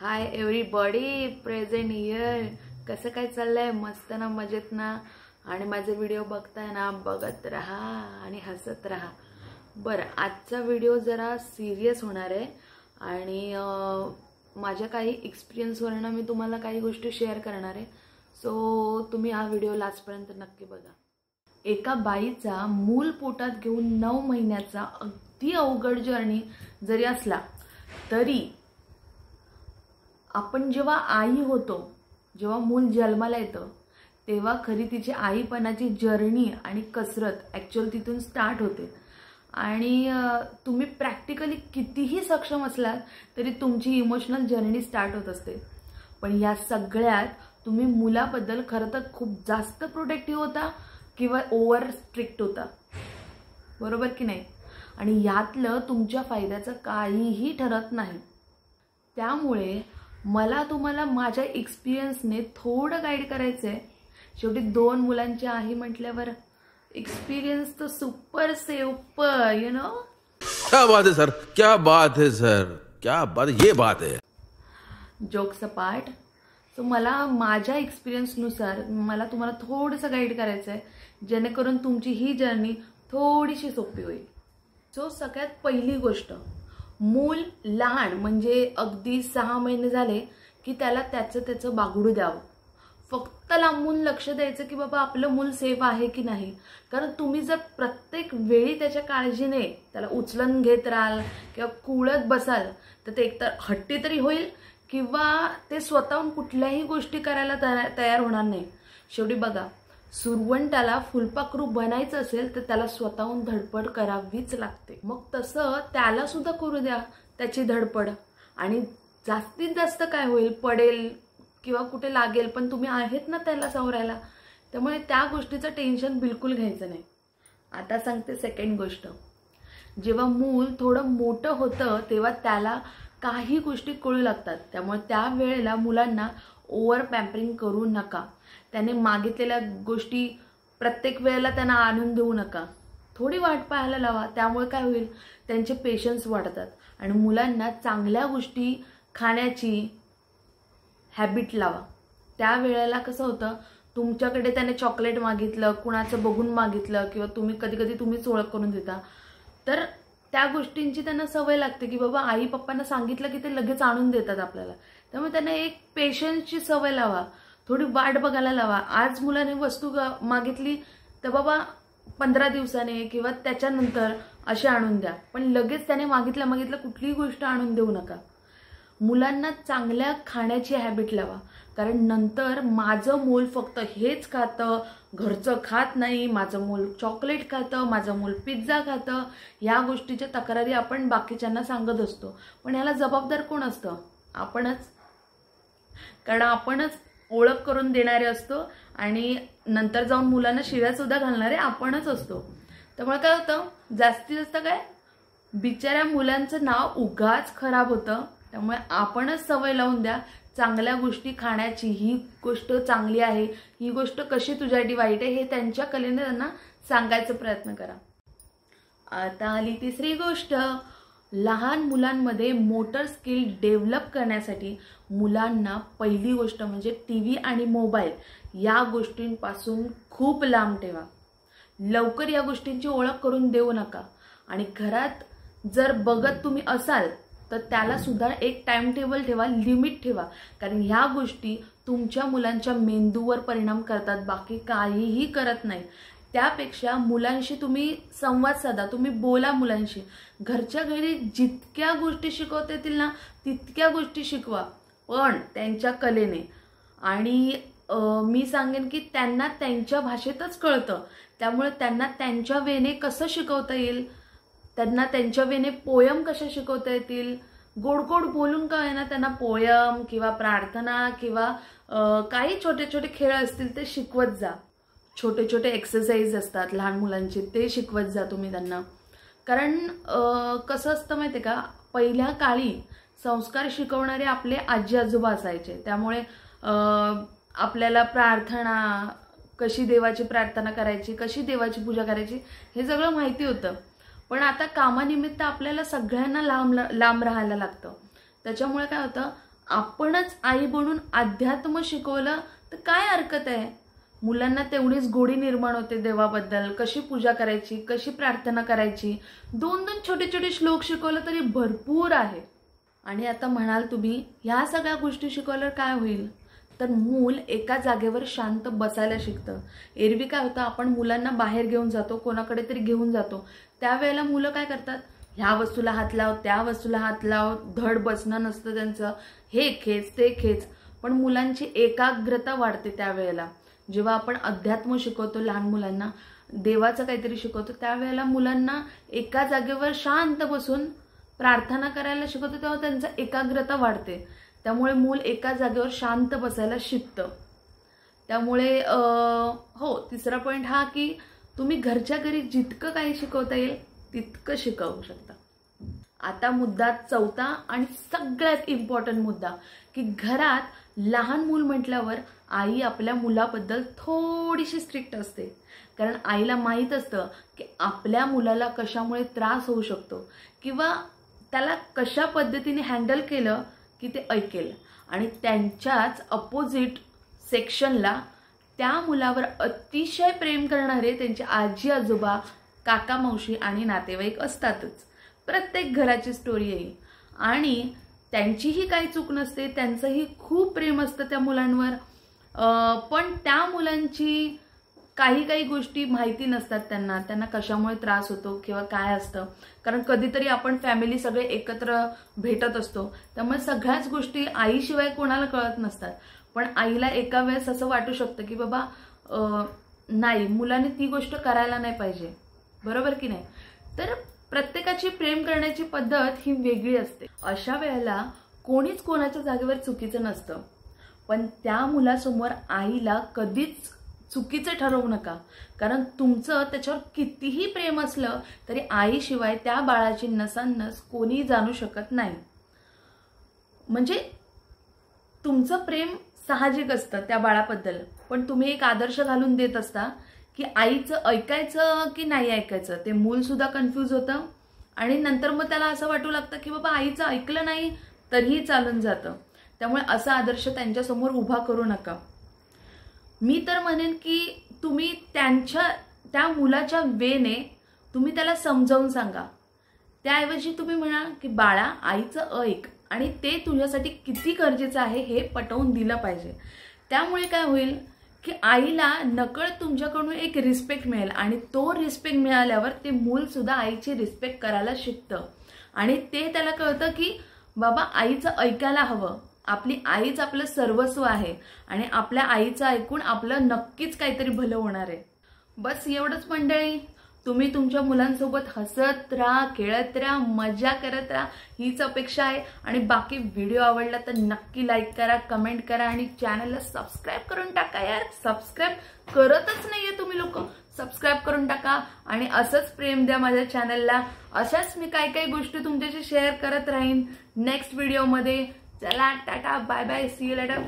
High everybody present here. कसं काय चाललंय? मस्त ना, मजेत ना? आणि माझे व्हिडिओ बघताय ना, बघत राहा आणि हसत राहा. बरं, आजचा व्हिडिओ जरा सिरियस होणार आहे आणि माझ्या काही एक्सपिरियन्सवरनं मी तुम्हाला काही गोष्टी शेअर करणार आहे. सो तुम्ही हा व्हिडिओ लास्टपर्यंत नक्की बघा. एका बाईचा मूल पोटात घेऊन 9 महिन्याचा अगदी अवघड जर्नी जरी असला तरी आपण जेव्हा आई होतो, जेव्हा मूल जन्माला येतं, तेव्हा खरी तिची आईपणाची जर्नी आणि कसरत ॲक्च्युअल तिथून स्टार्ट होते. आणि तुम्ही प्रॅक्टिकली कितीही सक्षम असलात तरी तुमची इमोशनल जर्नी स्टार्ट होत असते. पण या सगळ्यात तुम्ही मुलाबद्दल खरं तर खूप जास्त प्रोटेक्टिव्ह होता किंवा ओव्हर स्ट्रिक्ट होता, बरोबर की नाही? आणि यातलं तुमच्या फायद्याचं काहीही ठरत नाही. त्यामुळे मला तुम्हाला माझ्या एक्सपिरियन्सने थोडं गाईड करायचं आहे. शेवटी 2 मुलांची आई म्हटल्यावर एक्सपीरियंस तो सुपर से ऊपर, यू नो. क्या बात है सर, क्या बात है सर, क्या बात, ये बात है. Jokes apart. सो मला माझ्या एक्सपिरियन्सनुसार मला तुम्हाला थोडंसं गाईड करायचं आहे, जेणेकरून तुमची ही जर्नी थोडीशी सोपी होईल. सो सगळ्यात पहिली गोष्ट, मूल लहान म्हणजे अगदी 6 महिने झाले की त्याला त्याचं बागडू द्यावं. फक्त लांबून लक्ष द्यायचं की बाबा आपलं मूल सेफ आहे की नाही. कारण तुम्ही जर प्रत्येक वेळी त्याच्या काळजीने त्याला उचलून घेत राहाल किंवा कुळत बसाल तर ते एकतर हट्टी तरी होईल किंवा ते स्वतःहून कुठल्याही गोष्टी करायला तयार होणार नाही. शेवटी बघा, सुरवंटाला फुलपाखरू बनायचं असेल तर त्याला स्वतःहून धडपड करावीच लागते. मग तसं त्याला सुद्धा करू द्या त्याची धडपड. आणि जास्तीत जास्त काय होईल, पडेल किंवा कुठे लागेल, पण तुम्ही आहेत ना त्याला सावरायला. त्यामुळे त्या गोष्टीचं टेन्शन बिलकुल घ्यायचं नाही. आता सांगते सेकंड गोष्ट. जेव्हा मूल थोडं मोठं होतं तेव्हा त्याला काही गोष्टी कळू लागतात. त्यामुळे त्या वेळेला मुलांना ओव्हर पॅम्परिंग करू नका. त्याने मागितलेल्या गोष्टी प्रत्येक वेळेला त्यांना आणून देऊ नका. थोडी वाट पाहायला लावा. त्यामुळे काय होईल, त्यांचे पेशन्स वाढतात. आणि मुलांना चांगल्या गोष्टी खाण्याची हॅबिट लावा. त्या वेळेला कसं होतं, तुमच्याकडे त्याने चॉकलेट मागितलं, कुणाचं बघून मागितलं किंवा तुम्ही कधी तुम्हीच ओळख करून देता, तर त्या गोष्टींची त्यांना सवय लागते की बाबा आई पप्पांना सांगितलं की ते लगेच आणून देतात आपल्याला. त्यामुळे त्यांना एक पेशन्सची सवय लावा. थोडी वाट बघायला लावा. आज मुलाने वस्तू मागितली तर बाबा 15 दिवसाने किंवा त्याच्यानंतर असे आणून द्या. पण लगेच त्याने मागितलं कुठलीही गोष्ट आणून देऊ नका. मुलांना चांगल्या खाण्याची हॅबिट लावा. कारण नंतर माझं मूल फक्त हेच खातं, घरचं खात नाही, माझं मूल चॉकलेट खातं, माझं मूल पिझ्झा खातं, या गोष्टीच्या तक्रारी आपण बाकीच्यांना सांगत असतो. पण याला जबाबदार कोण असतं? आपणच. कारण आपणच ओळख करून देणारे असतो आणि नंतर जाऊन मुलांना शिव्या सुद्धा घालणारे आपणच असतो. त्यामुळे काय होतं, जास्तीत जास्त काय, बिचाऱ्या मुलांचं नाव उगाच खराब होतं. त्यामुळे आपणच सवय लावून द्या चांगल्या गोष्टी खाण्याची. ही गोष्ट चांगली आहे, ही गोष्ट कशी तुझ्यासाठी वाईट आहे, हे त्यांच्या कलेने त्यांना सांगायचा प्रयत्न करा. आता आली तिसरी गोष्ट. लहान मुलांमध्ये मोटर स्किल डेव्हलप करण्यासाठी मुलांना पहिली गोष्ट म्हणजे टीव्ही आणि मोबाईल या गोष्टींपासून खूप लांब ठेवा. लवकर या गोष्टींची ओळख करून देऊ नका. आणि घरात जर बघत तुम्ही असाल तर त्याला सुद्धा एक टाइम टेबल ठेवा, लिमिट ठेवा. कारण ह्या गोष्टी तुमच्या मुलांच्या मेंदूवर परिणाम करतात, बाकी काहीही करत नाही. त्यापेक्षा मुलांशी तुम्ही संवाद साधा, तुम्ही बोला मुलांशी. घरच्या घरी जितक्या गोष्टी शिकवता येतील ना तितक्या गोष्टी शिकवा, पण त्यांच्या कलेने. आणि मी सांगेन की त्यांना त्यांच्या भाषेतच कळतं. त्यामुळे त्यांना त्यांच्या वेने कसं शिकवता येईल, त्यांना त्यांच्या वेने पोयम कशा शिकवता येतील, गोड गोड बोलून का ना त्यांना पोयम किंवा प्रार्थना किंवा काही छोटे छोटे खेळ असतील ते शिकवत जा. छोटे छोटे एक्सरसाइज असतात लहान मुलांचे, ते शिकवत जा तुम्ही त्यांना. कारण कसं असतं माहिती आहे का, पहिल्या काळी संस्कार शिकवणारे आपले आजी आजोबा असायचे. त्यामुळे आपल्याला प्रार्थना, कशी देवाची प्रार्थना करायची, कशी देवाची पूजा करायची, हे सगळं माहिती होतं. पण आता कामानिमित्त आपल्याला सगळ्यांना लांब राहायला लागतं. त्याच्यामुळे काय होतं, आपणच आई बनून अध्यात्म शिकवलं तर काय हरकत आहे. मुलांना तेवढीच गोडी निर्माण होते देवाबद्दल, कशी पूजा करायची, कशी प्रार्थना करायची. 2-2 छोटे छोटे श्लोक शिकवलं तरी भरपूर आहे. आणि आता म्हणाल तुम्ही ह्या सगळ्या गोष्टी शिकवल्यावर काय होईल, तर मूल एका जागेवर शांत बसायला शिकतं. एरवी काय होतं, आपण मुलांना बाहेर घेऊन जातो, कोणाकडे तरी घेऊन जातो, त्यावेळेला मुलं काय करतात, ह्या वस्तूला हात लाव, त्या वस्तूला हात लाव, धड बसणं नसतं त्यांचं, हे खेच ते खेच. पण मुलांची एकाग्रता वाढते त्यावेळेला. जेव्हा आपण अध्यात्म शिकवतो लहान मुलांना, देवाचं काहीतरी शिकवतो, त्यावेळेला मुलांना एका जागेवर शांत बसून प्रार्थना करायला शिकवतो, तेव्हा त्यांचा एकाग्रता वाढते. त्यामुळे मूल एका जागेवर शांत बसायला शिकतं. त्यामुळे हो, तिसरा पॉइंट हा की तुम्ही घरच्या घरी जितकं काही शिकवता येईल तितकं शिकवू शकता. आता मुद्दा चौथा आणि सगळ्यात इम्पॉर्टंट मुद्दा, की घरात लहान मूल म्हटल्यावर आई आपल्या मुलाबद्दल थोडीशी स्ट्रिक्ट असते. कारण आईला माहीत असतं की आपल्या मुलाला कशामुळे त्रास होऊ शकतो किंवा त्याला कशा पद्धतीने हँडल केलं की ते ऐकेल. आणि त्यांच्याच अपोजिट सेक्शनला त्या मुलावर अतिशय प्रेम करणारे त्यांचे आजी आजोबा, काका मावशी आणि नातेवाईक असतातच. प्रत्येक घराची स्टोरी आहे आणि त्यांचीही काही चूक नसते, त्यांचंही खूप प्रेम असतं त्या मुलांवर. पण त्या मुलांची काही गोष्टी माहिती नसतात त्यांना कशामुळे त्रास होतो किंवा काय असतं. कारण कधीतरी आपण फॅमिली सगळे एकत्र भेटत असतो, त्यामुळे सगळ्याच गोष्टी आईशिवाय कोणाला कळत नसतात. पण आईला एका वेळेस असं वाटू शकतं की बाबा नाही, मुलाने ती गोष्ट करायला नाही पाहिजे, बरोबर की नाही. तर प्रत्येकाची प्रेम करण्याची पद्धत ही वेगळी असते. अशा वेळेला कोणीच कोणाच्या जागेवर चुकीचं नसतं. पण त्या मुलासमोर आईला कधीच चुकीचं ठरवू नका. कारण तुमचं त्याच्यावर कितीही प्रेम असलं तरी आईशिवाय त्या बाळाची नसानस कोणी जाणू शकत नाही. म्हणजे तुमचं प्रेम साहजिक असतं त्या बाळाबद्दल, पण तुम्ही एक आदर्श घालून देत असता की आईचं ऐकायचं की नाही ऐकायचं. ते मूल सुद्धा कन्फ्यूज होतं आणि नंतर मग त्याला असं वाटू लागतं की बाबा आईचं ऐकलं नाही तरीही चालून जातं. त्यामुळे असा आदर्श त्यांच्यासमोर उभा करू नका. मी तर म्हणेन की तुम्ही त्या मुलाच्या वेने तुम्ही त्याला समजावून सांगा. त्याऐवजी तुम्ही म्हणा की बाळा आईचं ऐक आणि ते तुझ्यासाठी किती गरजेचं आहे हे पटवून दिलं पाहिजे. त्यामुळे काय होईल की आईला नकळत तुमच्याकडून एक रिस्पेक्ट मिळेल आणि तो रिस्पेक्ट मिळाल्यावर ते मूल सुद्धा आईची रिस्पेक्ट करायला शिकतं. आणि ते त्याला कळतं की बाबा आईचं ऐकायला हवं, आपली आईच आपलं सर्वस्व आहे आणि आपल्या आईचं ऐकून आपलं नक्कीच काहीतरी भलं होणार आहे. बस एवढंच मंडळी. तुम्ही तुमच्या मुलांसोबत हसत राहा, खेळत राहा, मजा करत राहा, हीच अपेक्षा आहे. आणि बाकी व्हिडिओ आवडला तर नक्की लाईक करा, कमेंट करा आणि चॅनलला सबस्क्राईब करून टाका. यार सबस्क्राईब करतच नाहीये तुम्ही लोक, सबस्क्राईब करून टाका आणि असंच प्रेम द्या माझ्या चॅनलला. अशाच मी काही गोष्टी तुमच्याशी शेअर करत राहीन नेक्स्ट व्हिडिओमध्ये. चला tata, bye bye, see you letter.